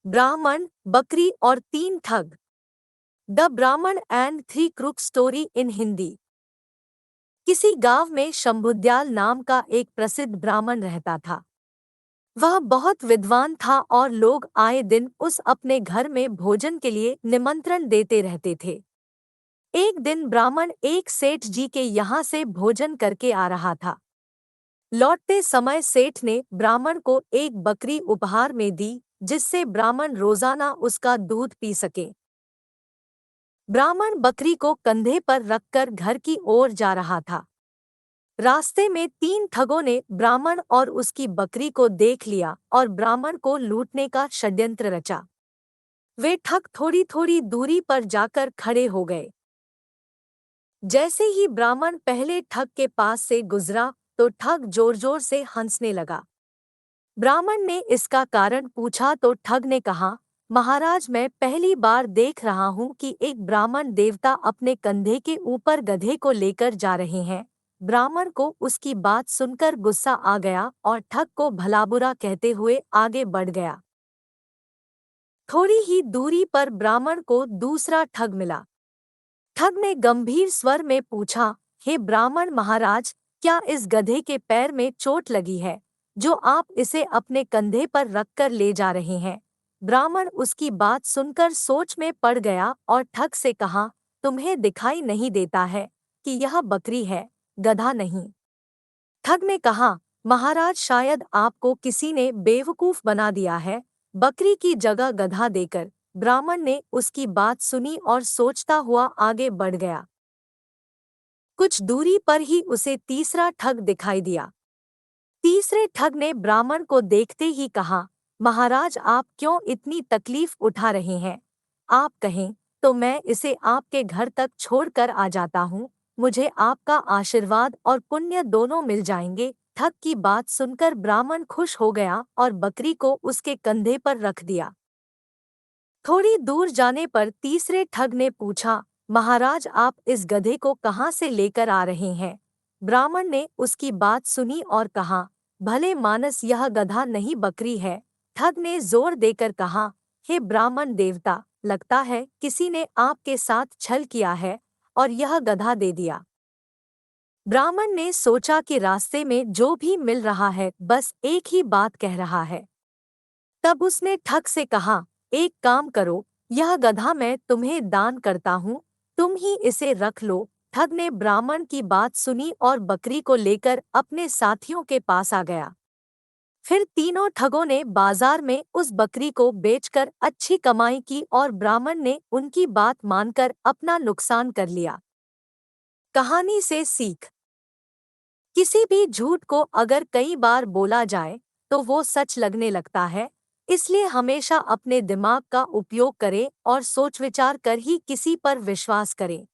ब्राह्मण, बकरी और 3 ठग। द ब्राह्मण and 3 crook story in Hindi. किसी गांव में शंभुदयाल नाम का एक प्रसिद्ध ब्राह्मण रहता था। वह बहुत विद्वान था और लोग आए दिन उस अपने घर में भोजन के लिए निमंत्रण देते रहते थे। एक दिन ब्राह्मण एक सेठ जी के यहाँ से भोजन करके आ रहा था। लौटते समय सेठ ने ब्राह्मण को एक बकरी उपहार में दी, जिससे ब्राह्मण रोजाना उसका दूध पी सके। ब्राह्मण बकरी को कंधे पर रखकर घर की ओर जा रहा था। रास्ते में 3 ठगों ने ब्राह्मण और उसकी बकरी को देख लिया और ब्राह्मण को लूटने का षड्यंत्र रचा। वे ठग थोड़ी थोड़ी दूरी पर जाकर खड़े हो गए। जैसे ही ब्राह्मण पहले ठग के पास से गुजरा तो ठग जोर जोर से हंसने लगा। ब्राह्मण ने इसका कारण पूछा तो ठग ने कहा, महाराज, मैं पहली बार देख रहा हूँ कि एक ब्राह्मण देवता अपने कंधे के ऊपर गधे को लेकर जा रहे हैं। ब्राह्मण को उसकी बात सुनकर गुस्सा आ गया और ठग को भला बुरा कहते हुए आगे बढ़ गया। थोड़ी ही दूरी पर ब्राह्मण को दूसरा ठग मिला। ठग ने गंभीर स्वर में पूछा, हे ब्राह्मण महाराज, क्या इस गधे के पैर में चोट लगी है, जो आप इसे अपने कंधे पर रखकर ले जा रहे हैं? ब्राह्मण उसकी बात सुनकर सोच में पड़ गया और ठग से कहा, तुम्हें दिखाई नहीं देता है कि यह बकरी है, गधा नहीं। ठग ने कहा, महाराज, शायद आपको किसी ने बेवकूफ बना दिया है, बकरी की जगह गधा देकर। ब्राह्मण ने उसकी बात सुनी और सोचता हुआ आगे बढ़ गया। कुछ दूरी पर ही उसे तीसरा ठग दिखाई दिया। तीसरे ठग ने ब्राह्मण को देखते ही कहा, महाराज, आप क्यों इतनी तकलीफ उठा रहे हैं? आप कहें तो मैं इसे आपके घर तक छोड़कर आ जाता हूँ। मुझे आपका आशीर्वाद और पुण्य दोनों मिल जाएंगे। ठग की बात सुनकर ब्राह्मण खुश हो गया और बकरी को उसके कंधे पर रख दिया। थोड़ी दूर जाने पर तीसरे ठग ने पूछा, महाराज, आप इस गधे को कहाँ से लेकर आ रहे हैं? ब्राह्मण ने उसकी बात सुनी और कहा, भले मानस, यह गधा नहीं बकरी है। ठग ने जोर देकर कहा, हे ब्राह्मण देवता, लगता है किसी ने आपके साथ छल किया है और यह गधा दे दिया। ब्राह्मण ने सोचा कि रास्ते में जो भी मिल रहा है बस एक ही बात कह रहा है। तब उसने ठग से कहा, एक काम करो, यह गधा मैं तुम्हें दान करता हूँ, तुम ही इसे रख लो। ठग ने ब्राह्मण की बात सुनी और बकरी को लेकर अपने साथियों के पास आ गया। फिर तीनों ठगों ने बाजार में उस बकरी को बेचकर अच्छी कमाई की और ब्राह्मण ने उनकी बात मानकर अपना नुकसान कर लिया। कहानी से सीख। किसी भी झूठ को अगर कई बार बोला जाए तो वो सच लगने लगता है। इसलिए हमेशा अपने दिमाग का उपयोग करें और सोच विचार कर ही किसी पर विश्वास करें।